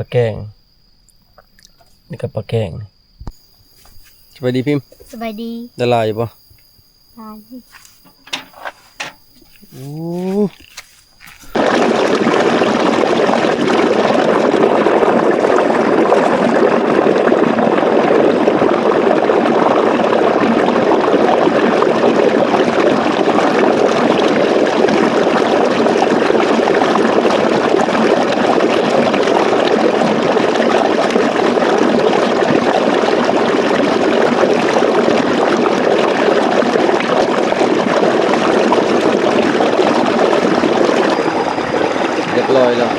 ลาแกงนี่ก็ปลาแกงสบายดีพิมพ์สบายดีได้ลายอยู่ปะลายโอ้เรียบร้อยแล้ว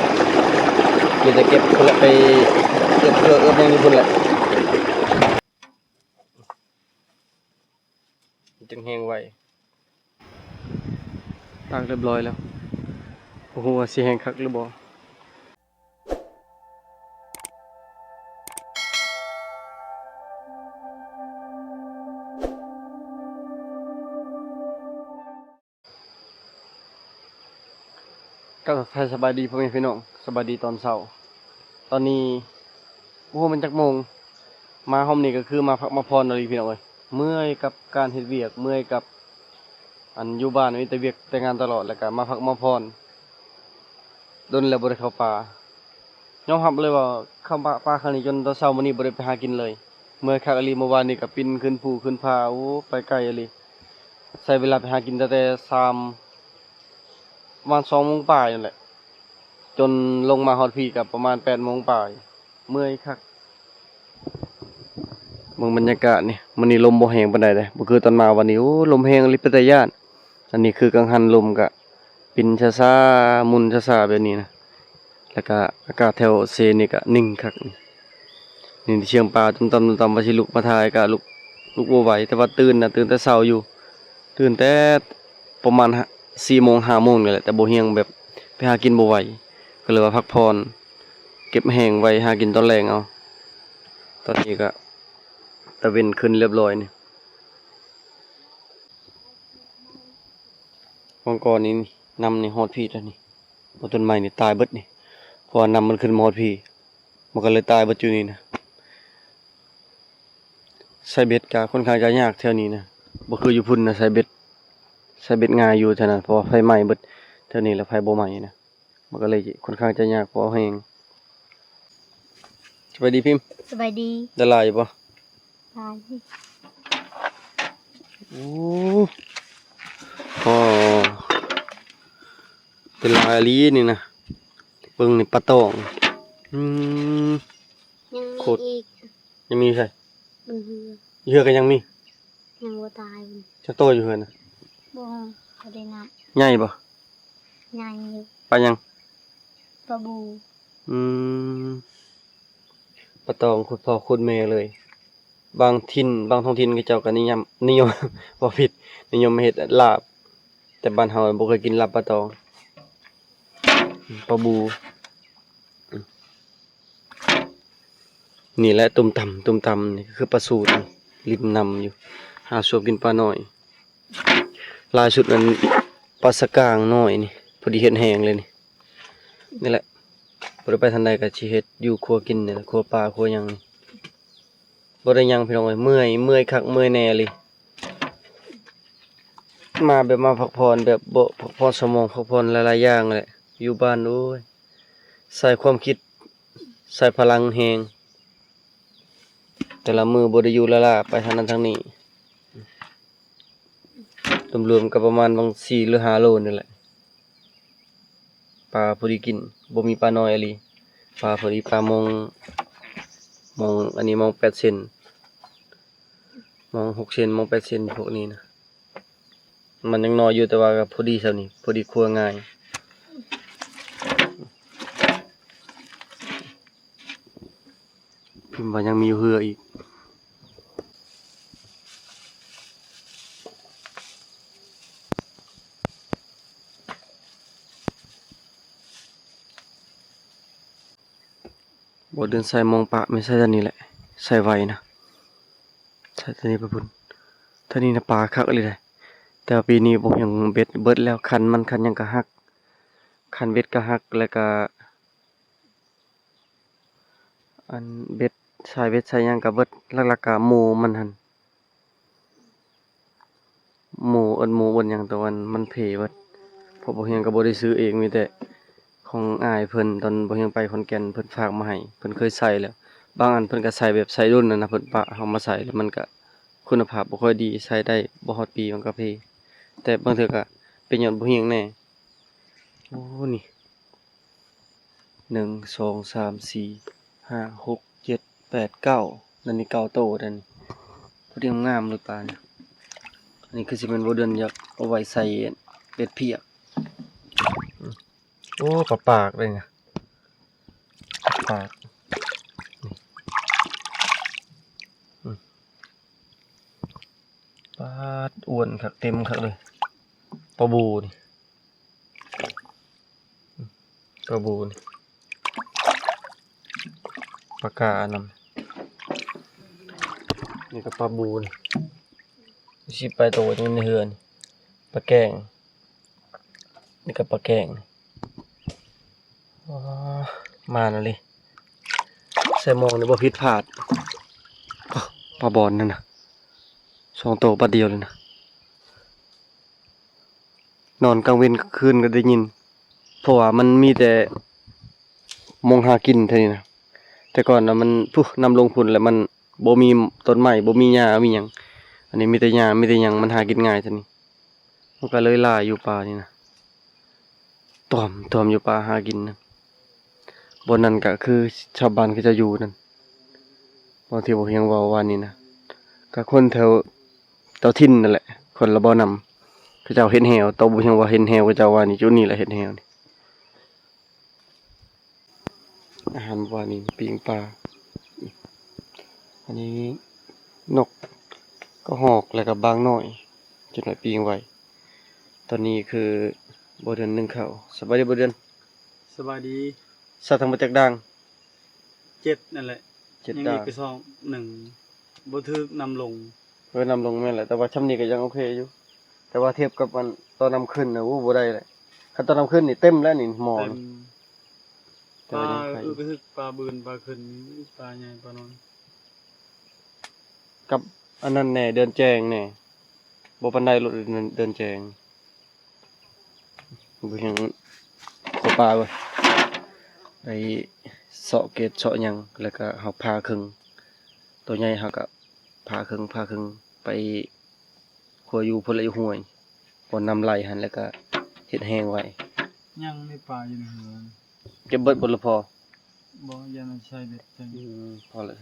มีแต่เก็บคนละไปเอื้อยังอยู่คนละจึงแห้งไวตากเรียบร้อยแล้วโอ้โหสิแห้งคักหรือบ่ก็สบายดีพ่อแม่พี่น้องสบายดีตอนเช้าตอนนี้โอ้โหมันจักโมงมาห้องนี้ก็คือมาพักมาพรเลยพี่น้องเอ้ยเมื่อยกับการเฮ็ดเวียกเมื่อยกับอันอยู่บ้านมีแต่เวียกแต่งานตลอดแล้วก็มาพักมาพรโดนแล้วบ่ได้เข้าป่ายอมรับเลยว่าเข้าป่าครั้งนี้จนตอนเช้ามื้อนี้บ่ได้ไปหากินเลยเมื่อยคักอีหลีเมื่อวานนี้ก็ปีนขึ้นภูขึ้นผาโอ้ไปไกลอีหลีใช้เวลาไปหากินตั้งแต่ประมาณ2 โมงปลายนั่นแหละจนลงมาฮอดพี่กับประมาณ8 โมงปลายเมื่อยคักเบิ่งบรรยากาศนี่มื้อนี้ลมบ่แรงปานใดเด้บ่คือตอนมาวันนี้โอ้ลมแรงอีหลีเป็นตาย้านอันนี้คือกังหันลมก็ปิ่นช้าๆหมุนช้าๆแบบนี้นะแล้วก็อากาศแถวเซนี่ก็นิ่งคักนี่เชียงปลาตุ้มๆๆว่าสิลุกมาถ่ายก็ลุกบ่ไหวแต่ว่าตื่นน่ะตื่นแต่เช้าอยู่ตื่นแต่ประมาณ4 โมง5 โมงนี่แหละแต่บ่เฮียงแบบไปหากินบ่ไหวก็เลยว่าพักผ่อนเก็บแห้งไว้หากินตอนแลงเอาตอนนี้ก็ตะเวนขึ้นเรียบร้อยนี่วังก่อนนี้นำนี่ฮอดพี่แล้วนี่ต้นไม้นี่ตายเบิดนี่เพราะว่านำมันขึ้นมาฮอดพี่มันก็เลยตายเบิดอยู่นี่นะใส่เบ็ดก็ค่อนข้างจะยากแถวนี้นะบ่คืออยู่พุ่นนะใส่เบ็ดง่ายอยู่เท่านั้นเพราะว่าไฟไหม้เบิดแถวนี้แล้วไฟบ่ไหม้นะมันก็เลยค่อนข้างจะยากพอแฮงสบายดีพิมพ์สบายดีได้หลายอยู่บ่ลายโอ้อ๋อเป็นลายลีนี่นะเบิ่งนี่ปลาตองอืมยังมีโคตรอีกยังมีใช่บนเรือเหือก็ยังมียังบ่ตาย จักโตอยู่เฮือนน่ะ บ่บ่ได้นับใหญ่บ่ยังอยู่ปลายังปลาบู อืมปลาตองขุดพ่อขุดแม่เลยบางถิ่นบางท้องถิ่นเขาเจ้าก็นิยม บ่ผิดนิยมเฮ็ดลาบแต่บ้านเฮาบ่เคยกินลาบปลาตองปลาบูนี่แหละตุ่มต่ำนี่คือปลาสูตรริมนำอยู่หาชอบกินปลาน้อยล่าสุดนั้นปลาสะกางน้อยนี่พอดีเฮ็ดแห้งเลยนี่แหละบ่ได้ไปทางใดก็สิเฮ็ดอยู่ครัวกินนี่แหละครัวปลาครัวหยังนี่บ่ได้หยังพี่น้องเอ้ยเมื่อยคักเมื่อยแน่เลยมาแบบมาพักผ่อนแบบบ่พักผ่อนสมองพักผ่อนหลายๆอย่างแหละอยู่บ้านโอ้ยใส่ความคิดใส่พลังแฮงแต่ละมือบ่ได้อยู่ละล่ะไปทางนั้นทางนี้รวมๆก็ประมาณบาง4 หรือ 5 โลนี่แหละปลาพอดีกินบ่มีปลาน้อยอีหลีปลาพอดีปลามองอันนี้มอง8 เซนมอง6 เซนมอง8 เซนพวกนี้นะมันยังน้อยอยู่แต่ว่าก็พอดีเท่านี้พอดีครัวง่ายพิมพ์ว่ายังมีอยู่เหืออีกบ่เดินใส่มองปะไม่ใช่ตัวนี้แหละใส่ไว้นะใช่ตัวนี้ประพุ่นตัวนี้นะปลาคักเลยได้แต่ว่าปีนี้ผมยังเบ็ดเบิดแล้วคันยังก็หักคันเบ็ดก็หักแล้วก็ อันเบ็ดใช้เบ็ดใช้หยังก็เบิดหลักๆก็หมู่มันหั่นหมู่เอิ้นหมู่เอิ้นหยังแต่ว่ามันเพเบิดเพราะบ่เฮียงก็บ่ได้ซื้อเองมีแต่ของอ้ายเพิ่นตอนบ่เฮียงไปขอนแก่นเพิ่นฝากมาให้เพิ่นเคยใช้แล้วบางอันเพิ่นก็ใช้แบบใช้รุ่นนั่นน่ะเพิ่นปะเฮามาใช้แล้วมันก็คุณภาพบ่ค่อยดีใช้ได้บ่ฮอดปีมันก็เพแต่บางเทื่อก็เป็นหยังบ่เฮียงแน่โอ้นี่1 2 3 4 5 6 7 8 9นั่นนี่9โตนั่นนี่พอดีงามๆเลยปลาเนี่ยอันนี้คือสิเป็นบ่เดือนอยากเอาไว้ใส่เบ็ดเพียกโอ้ปลาปากเลยนะปลาปากนี่ปลาอ้วนคักเต็มคักเลยปลาบูนี่ปลาบูนี่ปลากานำนี่ก็ปลาบูนี่สิไปโตนี่ในเฮือนปลาแกงนี่ก็ปลาแกงอ๋อมาแล้วเลยใส่หมองนี่บ่ผิดพลาดอ้าวปลาบอลนั่นน่ะ2โตปลาเดียวเลยนะนอนกลางเว้นกลางคืนก็ได้ยินเพราะว่ามันมีแต่มองหากินเท่านี้นะแต่ก่อนน่ะมันนำลงพุ่นแล้วมันบ่มีต้นไม้บ่มีหญ้ามีหยังอันนี้มีแต่หญ้ามีแต่หยังมันหากินง่ายเท่านี้มันก็เลยหลายอยู่ป่านี่นะตอมอยู่ป่าหากินนะบนนั้นก็คือชาวบ้านเขาจะอยู่นั่นบางทีบ่เฮียงเว้าว่านี่นะก็คนแถวเจ้าถิ่นนั่นแหละคนละบ่นำเขาเจ้าเฮ็ดแหวตอบ่เฮียงว่าเฮ็ดแหวเขาเจ้าว่านี่จุดนี้แหละเฮ็ดแหวนี่อาหารว่านี่ปิ้งปลาอันนี้นกก็หอกแล้วก็บางน้อยจุดหน่อยปิ้งไว้ตอนนี้คือบ่เดือน1เข้าสบายดีบ่เดือน สบายดี สัตว์ทั้งหมดจักดัง 7นั่นแหละ 7 ยัง ดา อี ว กไปซ่อง1บ่ถึกนำลง เพิ่นนำลงแม่นแหละแต่ว่าช่ำนี้ก็ยังโอเคอยู่แต่ว่าเทียบกับมันตอนนำขึ้นน่ะบ่ได้เลยคันตอนนำขึ้นนี่เต็มแล้วนี่หม้อ เต็ม นี่ ป แต่ ลา ว่ายังไข่ ไปถึกปลาบืนปลาขึ้นปลาใหญ่ปลาน้อย กับอันนั้นแน่เดือนแจงแน่บ่ปานใดรถเดือนแจงบ่ยังขอปลาเว้ยไปเสาะเกตเสาะหยังแล้วก็เฮาพาครึ่งตัวใหญ่เฮาก็พาครึ่งไปขัวอยู่พุ่นละอยู่ห้วยบ่นำไหลหั่นแล้วก็เฮ็ดแห้งไว้ ยังมีปลาอยู่ในเหือน เก็บเบิดบ่ละพอ บ่ยังไม่ใช่เบ็ดจัง พอแล้ว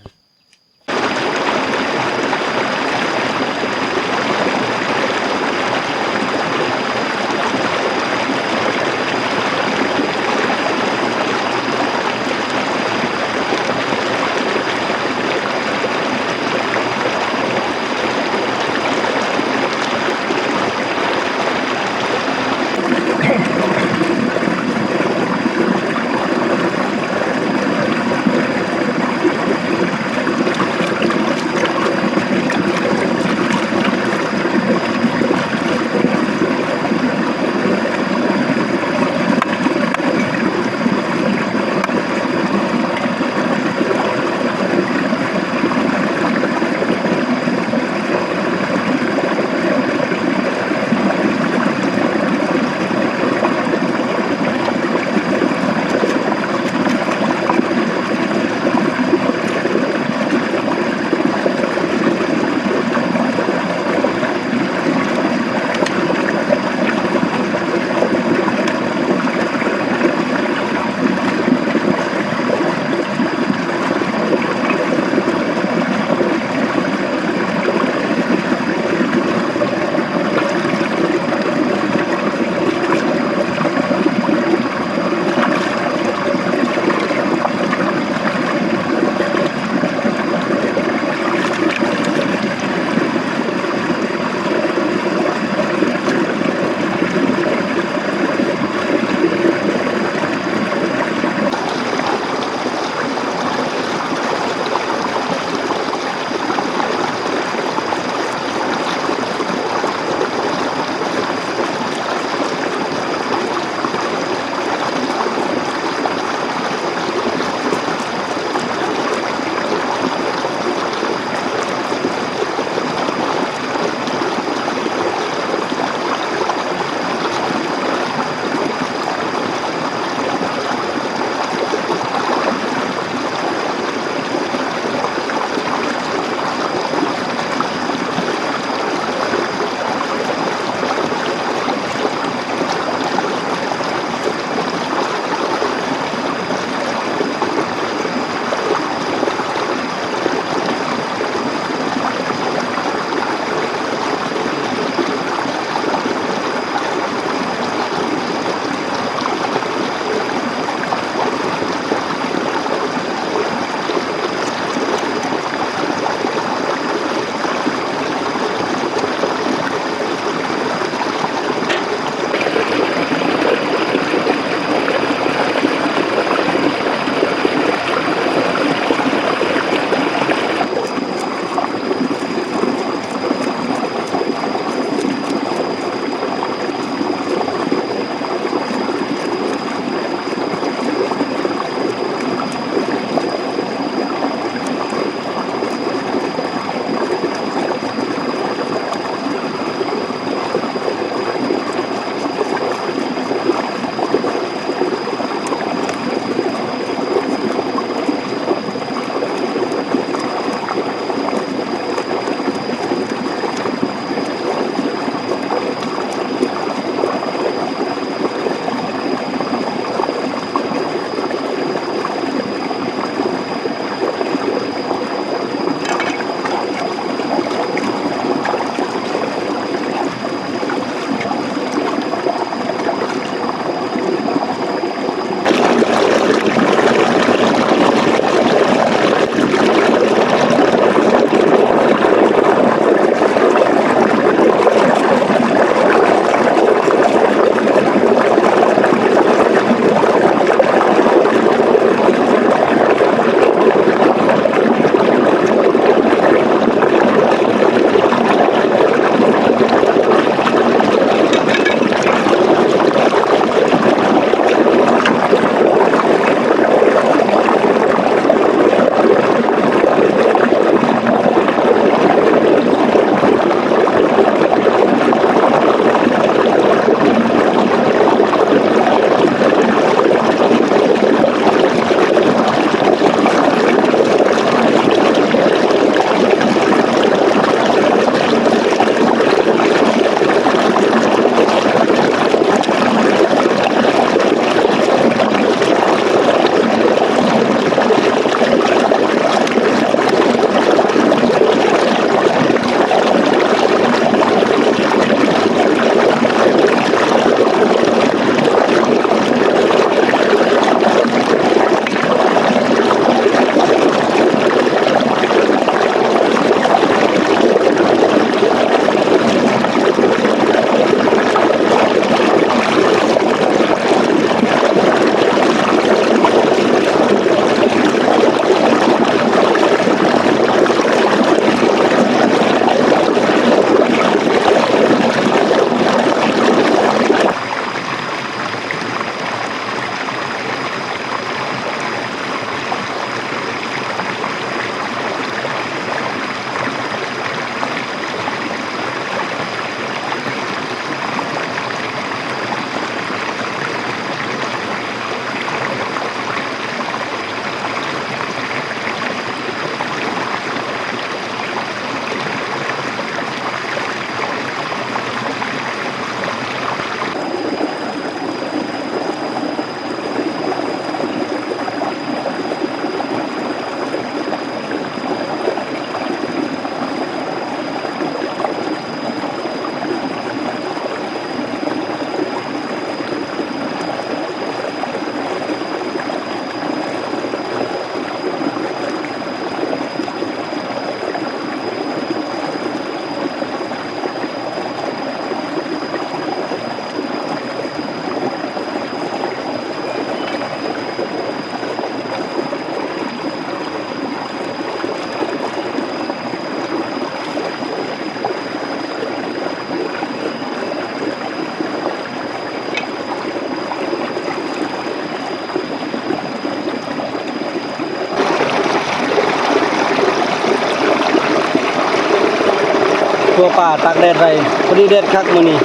ตัวป่าตากแดดไรพอดีแดดคักมื้อนี้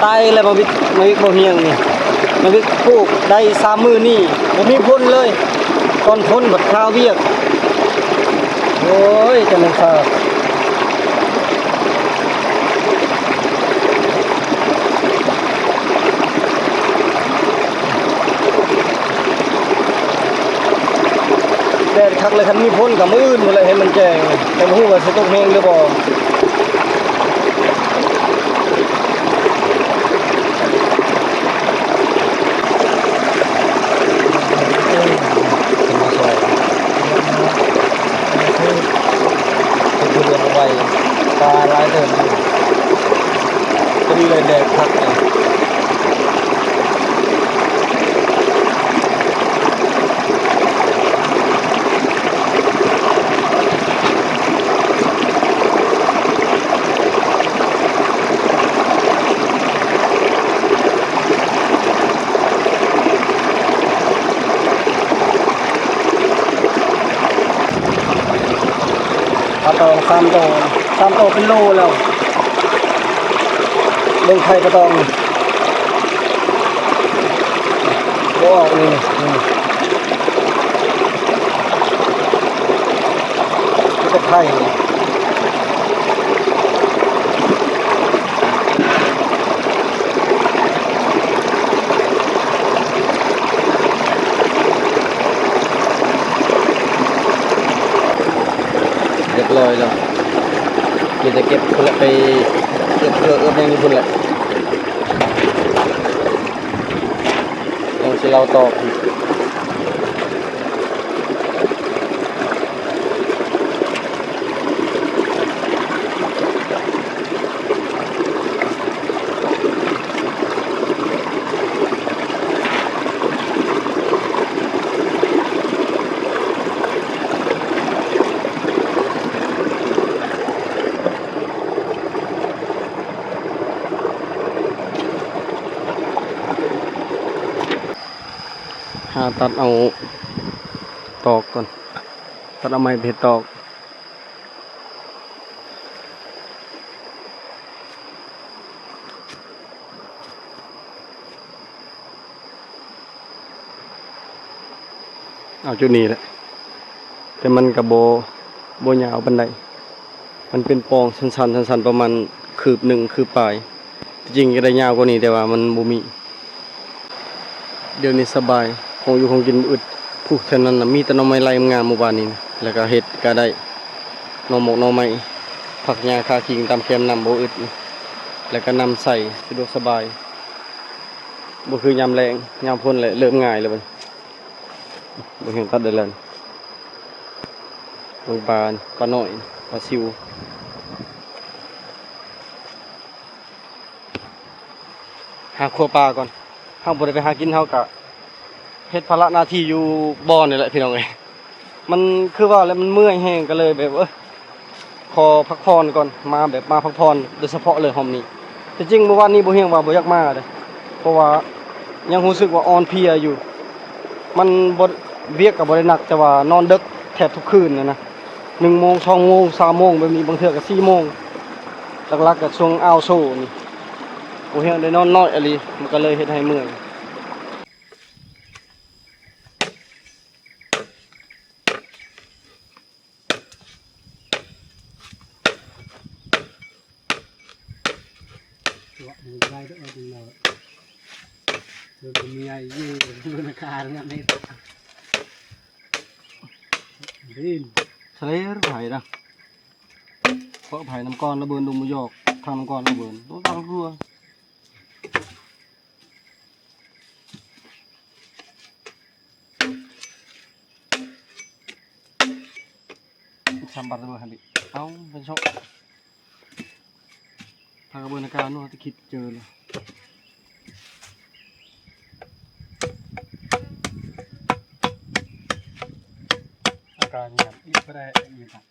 ตายแล้วมาวิกบ่เฮียงนี่มาวิกปลูกได้3มื้อนี่บ่มีผลเลยตอนพ้นบัดข้าวเวียกโอ้ยจังได๋ครับแดดคักเลยคันมีพ้นกับมื้ออื่นหมดเลยให้มันแจ้งแต่บ่ฮู้ว่าสิตกแฮงหรือบ่ปลาหลายเติมก็ดีเลยแดดคักเลยปลาตอง3 โตเป็นโลแล้วลงไข่ปลาตองบ่ออกนี่จะไข่เรียบร้อยแล้วเดี๋ยวจะเก็บคนละไปเอื้อแมงนี่คนละต้องสิเราต่ออีกตัดเอาตอกก่อนตัดเอาไม้เพชรตอกเอาจุดนี้แหละแต่มันกับโบยาวบันไดมันเป็นปองสั้นประมาณคืบ1คืบปลายจริงก็ได้ยาวกว่านี้แต่ว่ามันบ่มีเดี๋ยวนี้สบายคงอยู่คงกินอึดผู้เท่านั้นนะมีแต่หน่อไม้ไล่งามเมื่อวานนี้นะแล้วก็เห็ดก็ได้หน่อหมกหน่อไม้ผักหญ้าคาคิงตามแคมนำโบอึดแล้วก็นำใส่สะดวกสบายบ่คือยามแรงยามพ้นเลยเริ่มง่ายเลยบ่เห็นตัดได้เลยลงปลาหน่อยปลาซิวหาครัวปลาก่อนเฮาบ่ได้ไปหากินเฮากะเฮ็ดภาระหน้าที่อยู่บ่อนี่แหละพี่น้องเอ้ยมันคือว่าแล้วมันเมื่อยแห้งก็เลยแบบขอพักผ่อนก่อนมาพักผ่อนโดยเฉพาะเลยหอมนี้แต่จริงเมื่อวานนี้บ่เฮียงว่าบ่อยากมาเด้เพราะว่ายังรู้สึกว่าอ่อนเพลียอยู่มันบ่เวียกก็บ่ได้หนักแต่ว่านอนดึกแทบทุกคืนนะ1 โมง 2 โมง 3 โมงแบบนี้บางเทื่อก็4 โมงหลักๆก็ช่วงอ้าวโซนี่บ่เฮียงได้นอนน้อยอะลีมันก็เลยเฮ็ดให้เมื่อยได้ก็เอาไปเลยเดี๋ยวมีไอ้ยี่ดูนาคาเนี่ยไม่ดินทะเลหรือไผ่นะเพราะไผ่น้ำก้อนระเบิดดุมมยอกทางน้ำก้อนระเบิดต้องตั้งรัว3 บาทระเบิดหันดิเอาเป็นช็อกทางระเบิดนาคาโน่ที่คิดเจอเลยอาการอย่างอีกก็ได้อีกครับ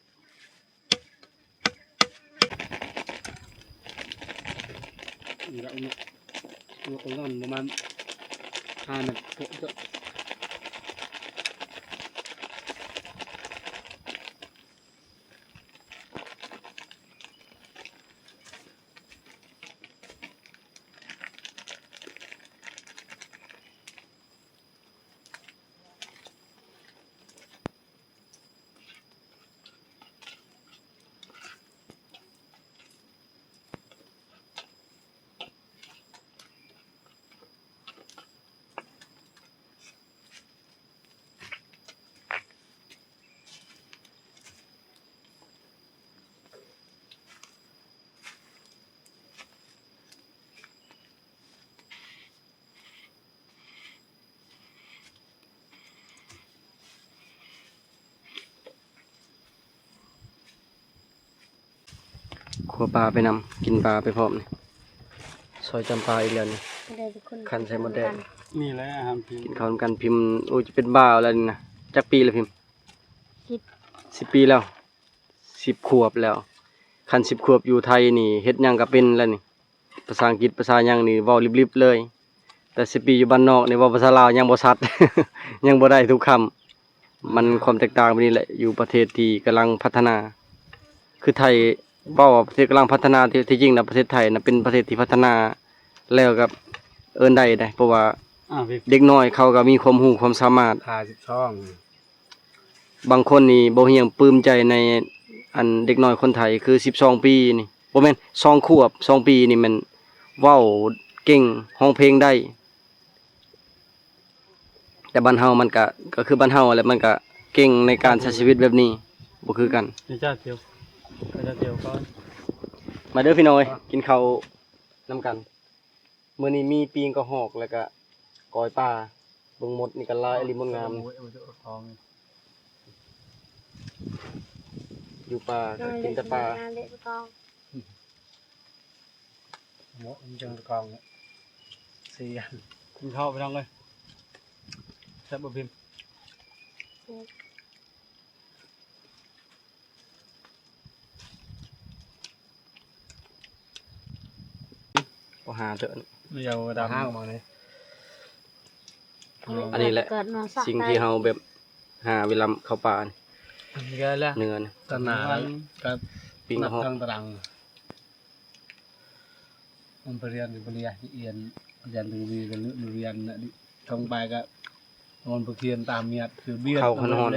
นี่เราเนี่ยตัวตรงนั้นประมาณ5 เมตรผมจะ ขัวปลาไปนำกินปลาไปพร้อมนี่ซอยจำปลาอีกแล้วนี่ ได้ทุกคน คันใส่หมดแดง นี่แหละอาหารพิม กินข้าวนำกันพิมพ์โอ้จะเป็นบ้าวแล้วนี่นะจักปีแล้วพิมพ์ 10 10 ปีแล้ว10 ขวบแล้วคัน10 ขวบอยู่ไทยนี่เฮ็ดหยังก็เป็นแล้วนี่ภาษาอังกฤษภาษาหยังนี่เว้าลิบๆเลยแต่10 ปีอยู่บ้านนอกนี่เว้าภาษาลาวยังบ่ชัด ยังบ่ได้ทุกคำมันความแตกต่างแบบนี้แหละอยู่ประเทศที่กำลังพัฒนา คือไทยเว้าว่าประเทศกำลังพัฒนาที่จริงนะประเทศไทยนะเป็นประเทศที่พัฒนาแล้วกับเอิ้นได้เพราะว่า พี่ เด็กน้อยเขาก็มีความรู้ความสามารถ 52 บางคนนี่บ่เฮียงปลื้มใจในอันเด็กน้อยคนไทยคือ12 ปีนี่บ่แม่น2 ขวบ 2 ปีนี่มันเว้าเก่งร้องเพลงได้แต่บ้านเฮามันก็คือบ้านเฮาแหละมันก็เก่งในการใช้ชีวิตแบบนี้บ่คือกัน นี่จ้าเตียวก่อน มาเด้อพี่น้อยกินข้าวนํกันมื้อนี้มีปีงกระหอกแล้วก็ก้อยปลาเบิ่งหมดนี่ก็หลายอลิมดงาม อยู่ป่าก็กินแต่ปลา เด็กกอง หมอมันจังกอง4อันกินข้าวไปทั้งเลยแซ่บบ่พิม บ่หาเถอะ ไม่เอาดำห้างมาเลย อันนี้แหละ เกิดมาสัก สิ่งที่เฮาแบบหาเวลาเข้าป่านี่ นี่ก็แล้ว เนื้อนี่ ตนากับ ปีงกระหอก ทางตรังมันไปเรียนอยู่ปริญญาที่เอียนเรียนถึงวีกันเรียนน่ะทองไปก็มันไปเรียนตามเมียดคือเบี้ย เข้าขนอน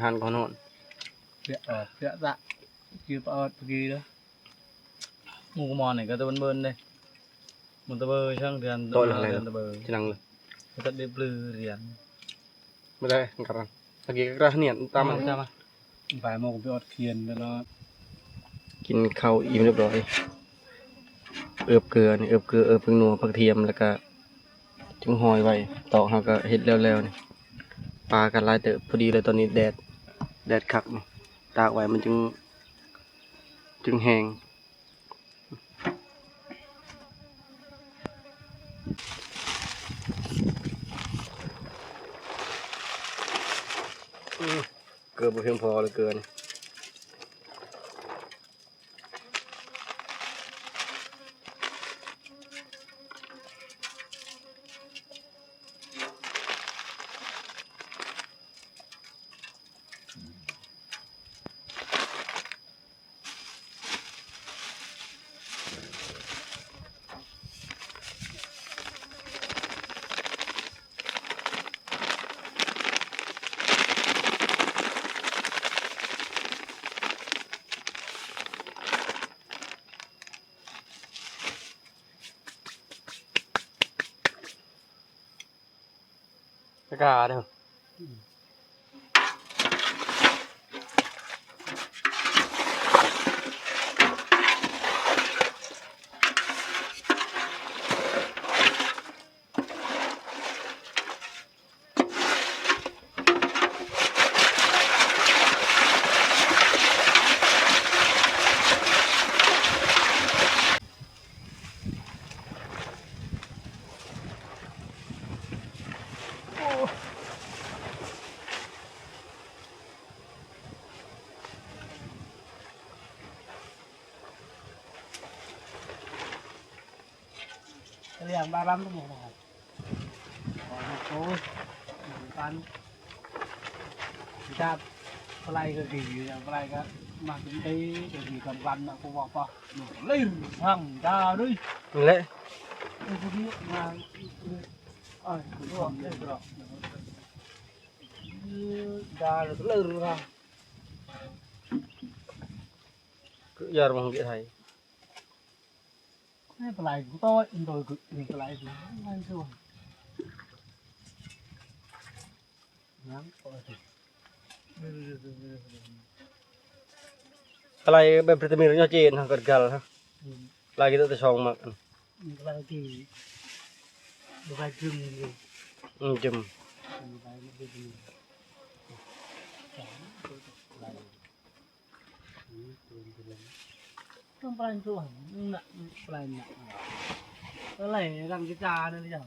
หันขนอน เสียเสียซะคือปอดกีเด้อหมู่มอนี่ก็ตะเบิ่นเด้มันตะเบอช่างเรียนตะเบอ ที่นั่งเลย ก็จะได้ปลือเรียน ไม่ได้กันตะกี้ก็กระเนียนตามมัน จ้ามาไปมองไปอดเขียนแล้ว กินข้าวอิ่มเรียบร้อยเอิบเกลือนี่เอิบเกลือเอิบผงนัวผักเทียมแล้วก็จึงหอยไว้ตอกเฮาก็เฮ็ดแล้วๆนี่ปลาก็หลายเติบพอดีเลยตอนนี้แดดคักนี่ตากไว้มันจึงแห้งเกลือบ่เพียงพอเลยเกลือนี่กล้าเด้อเรียนบารัมทั้งหมดนะครับโอ้ยปันจับอะไรก็ดีอย่างอะไรก็มาถึงที่เดี๋ยวดีกันวันนะกูบอกป่ะเล่นทั้งดาวด้วย นี่แหละ ไอ้พวกนี้มาเอ้ยกูบอกเล่นหรอกดาวเล่นหรอ ยาระวังเบียไทย ไม่เป็นไรกูต้องอินโดกูไม่เป็นไรกูไม่ช่วยน้ำปล่อย อะไรแบบประมีรถเจนทางกัดกัลฮะลายกินแต่ช่องมาก อะไรที่ดูไปจึงเลย จุ่ม ดูไปไม่ได้ดีสามอะไรนี่ตัวนี้ ต้องปลายตัวหนักปลายหนักอะไรรังกระจาเนี่ยจ้ะ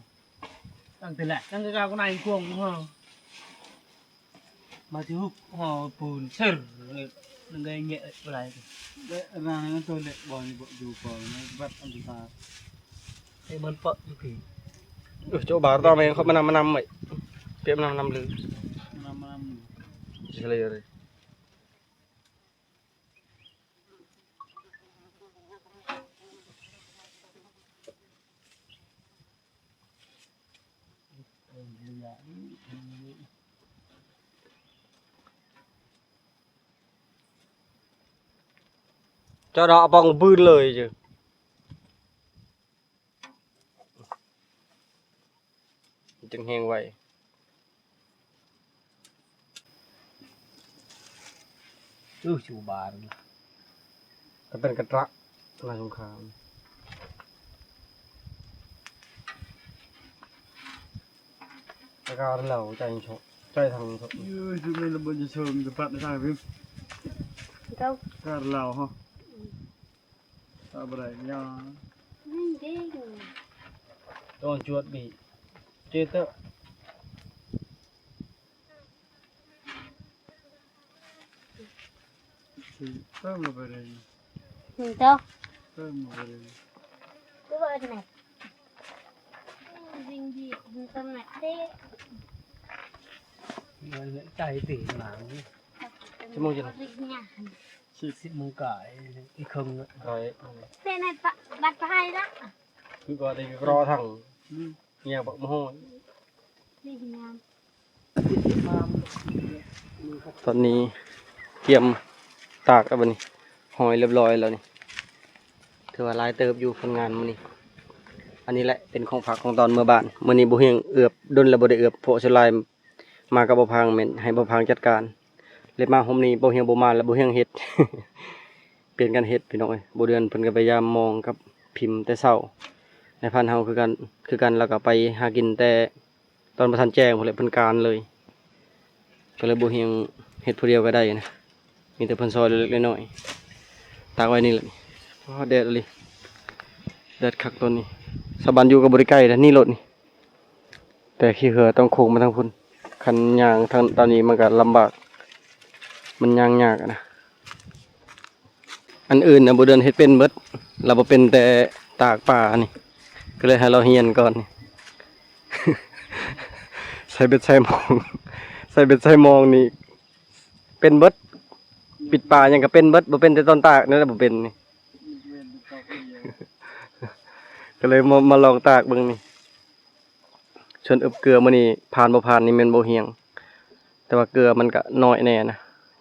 รังเป็นแหละรังกระจาก็นายควงฮะมาที่หุบห่อปูนเชิดนึงไงเงี้ยอะไรรังนั้นตัวเล็กบอลอยู่ก่อนบัดอันตรายไอ้มันเปาะอยู่กี่ chỗ bảo tao mày không mà năm vậy tiệm năm lư chỉ là đây cho đó bong bươn lời chứ chừng hèn vậy chủ bà cái tên cái trắc là không khám cái cao đến lầu chạy chỗ chạy thằng chỗ chú này là bên trường từ bạn sang phim đâu cả lầu ha sao bây giờ nhau con chuột bị chết đó sao mà bây giờ mình đâu sao mà bây giờ cứ vậy này dinh gì tâm này thế người chạy tỉ làm chứ mua gì nào xịt mông cải cái không rồi thế này bắt hai đó cứ gọi đây ro thằng nhà bậc mồ đi làm ตอนนี้เตรียมตากแล้วบัดนี้หอยเรียบร้อยแล้วนี่ถือว่าหลายเติบอยู่ผลงานมื้อนี้อันนี้แหละเป็นของผักของตอนเมื่อบ้านมื้อนี้บ่เฮียงเอือบดนแล้วบ่ได้เอือบเพราะสลายมากับบ่พางแม่นให้บ่พางจัดการเลยมาhômนี้บ่เฮียงบ่มาแล้วบ่เฮียงเฮ็ด เปลี่ยนกันเฮ็ดพี่น้องเอ้ยบ่เดือนเพิ่นก็พยายามมองกับพิมพ์แต่เช้าในพันเฮาคือกันแล้วก็ไปหากินแต่ตอนบ่ทันแจ้งพุ่นแหละเพิ่นการเลยก็เลยบ่เฮียงเฮ็ดผู้เดียวก็ได้นะมีแต่เพิ่นซอยเล็กๆน้อยๆตากไว้นี่แหละพอแดดเลยแดดคักต้นนี้สะบันอยู่กับบริใกล้แล้วนี่รถนี่แต่ขี้เหือต้องโค้งมาทางพุ่นคันยางทางตอนนี้มันก็ลำบากมันยางยากอะนะอันอื่นนะบ่เดินเฮ็ดเป็นเบิดเราบ่เป็นแต่ตากป่านี่ก็เลยให้เราเฮียนก่อนนี่ ใส่เบ็ดใส่มองใส่เบ็ดใส่มองนี่เป็นเบิดปิดป่ายังก็เป็นเบิดบ่เป็นแต่ตอนตากนั่นแหละบ่เป็นนี่ ก็เลยมาลองตากเบิ่งนี่ชวนอึบเกลือมื้อนี้ผ่านบ่ผ่านนี่แม่นบ่เฮียงแต่ว่าเกลือมันก็น้อยแน่นะ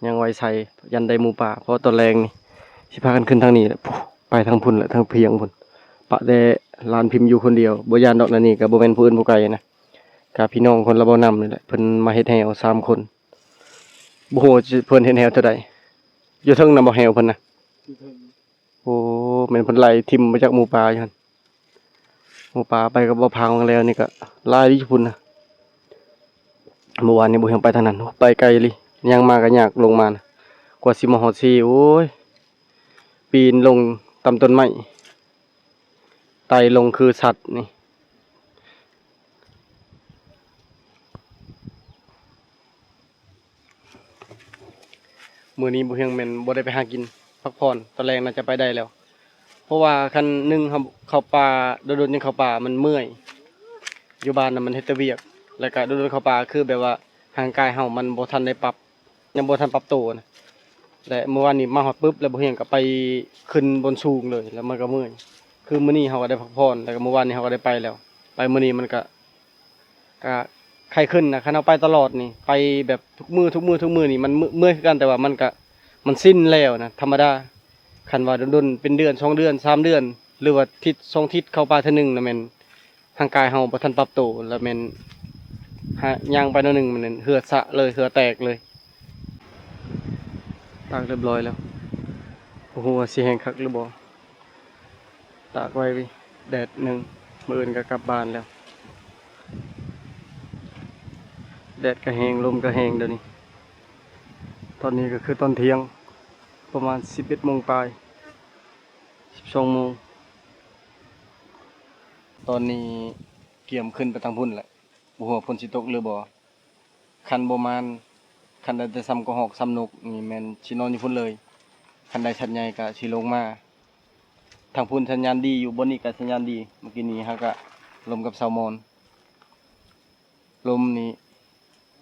ยังไว้ใส่ยันได้หมูป่าเพราะตอนแรงนี่สิพากันขึ้นทางนี้แหละไปทางพุ่นแหละทางเพียงพุ่นปะแต่ลานพิมพ์อยู่คนเดียวบ่ย่านดอกนั่นนี่ก็บ่แม่นผู้อื่นผู้ไกลนะกับพี่น้องคนละบ่นำนี่แหละเพิ่นมาเฮ็ดแฮว3คนบ่ฮู้เพิ่นเฮ็ดแฮวเท่าใดอยู่เทิงนำบ่แฮวเพิ่นน่ะโอ้แม่นเพิ่นไล่ทิ่มมาจากหมู่ป่าอยู่หั่นหมูป่าไปกับบ่พังแล้วนี่ก็ลายญี่ปุ่นนะเมื่อวานนี้บ่เห็นไปทางนั้นไปไกลเลยยังมาก็ยากลงมานะกว่าสิมาฮอดซี่โอ้ยปีนลงตามต้นไม้ไต่ลงคือสัตว์นี่มื้อนี้บ่เฮียงแม่นบ่ได้ไปหากินพักผ่อนตอนแรกน่าจะไปได้แล้วเพราะว่าคันหนึ่งเข้าป่าโดนๆยังเข้าป่ามันเมื่อยอยู่บ้านน่ะมันเฮ็ดแต่เวียกแล้วก็โดนๆเข้าป่าคือแบบว่าร่างกายเฮามันบ่ทันได้ปรับยังบ่ทันปรับตัวนะและเมื่อวานนี้มาฮอดปึ๊บแล้วบ่เฮียงก็ไปขึ้นบนสูงเลยแล้วมันก็เมื่อยคือมื้อนี้เฮาก็ได้พักผ่อนแล้วก็เมื่อวานนี้เฮาก็ได้ไปแล้วไปมื้อนี้มันก็ไข้ขึ้นนะคันเฮาไปตลอดนี่ไปแบบทุกมื้อนี่มันเมื่อยคือกันแต่ว่ามันสิ้นแล้วนะธรรมดาคันว่าดนๆเป็นเดือน2เดือน3เดือนหรือว่าทิศ2ทิศเข้าป่าเทื่อนึงน่ะแม่นร่างกายเฮาบ่ทันปรับตัวแล้วแม่นย่างไปหน่อยนึงมันเหือดสะเลยเหือแตกเลยตากเรียบร้อยแล้วโอ้โหสิแห้งคักหรือบ่ตากไว้แดดหนึงมื้ออื่นก็กลับบ้านแล้วแดดก็แห้งลมก็แห้งเดี๋ยวนี้ตอนนี้ก็คือตอนเที่ยงประมาณ11 โมงปลาย 12โมงตอนนี้เกี่ยมขึ้นไปทางพุ่นแหละบ่ฮู้ว่าฝนสิตกหรือบ่คันบ่มานคันได้แต่ซ้ำกระหอกซ้ำนกนี่แม่นสินอนอยู่พุ่นเลยคันได้ชัดใหญ่ก็สิลงมาทางพุ่นสัญญาณดีอยู่บนนี้ก็สัญญาณดีเมื่อกี้นี้เฮาก็ลมกับเสามอนลมนี่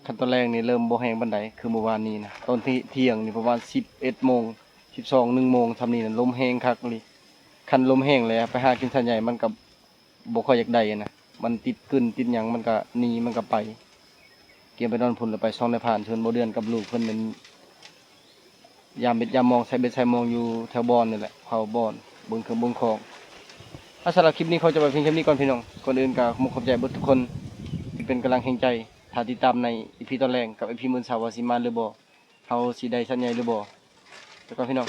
คันตอนแรกนี่เริ่มบ่แรงปานใดคือเมื่อวานนี้นะตอนที่เที่ยงนี่ประมาณ11โมง12 1โมงทำนี่น่ะลมแรงคักเลยคันลมแรงเลยไปหากินสัญญาณมันก็บ่ค่อยอยากได้นะมันติดกึ้นติดหยังมันก็หนีมันก็ไปเกี่ยมไปนอนพุ่นแล้วไปซ่องในผ่านเชิญบ่เดือนกับลูกเพิ่นเป็นยามเบ็ดยามมองใส่เบ็ดใส่มองอยู่แถวบ่อนนี่แหละเผาบ่อนบนเครื่องบนของสำหรับคลิปนี้เขาจะไปเพียงแค่นี้ก่อนพี่น้องก่อนอื่นก็ขอบใจเบิดทุกคนที่เป็นกำลังแห่งใจถ้าติดตามใน EP ตอนแรกกับ EP มื้อเช้าว่าสิมาหรือบ่เฮาสิได้สัญญาหรือบ่แล้วก็พี่น้อง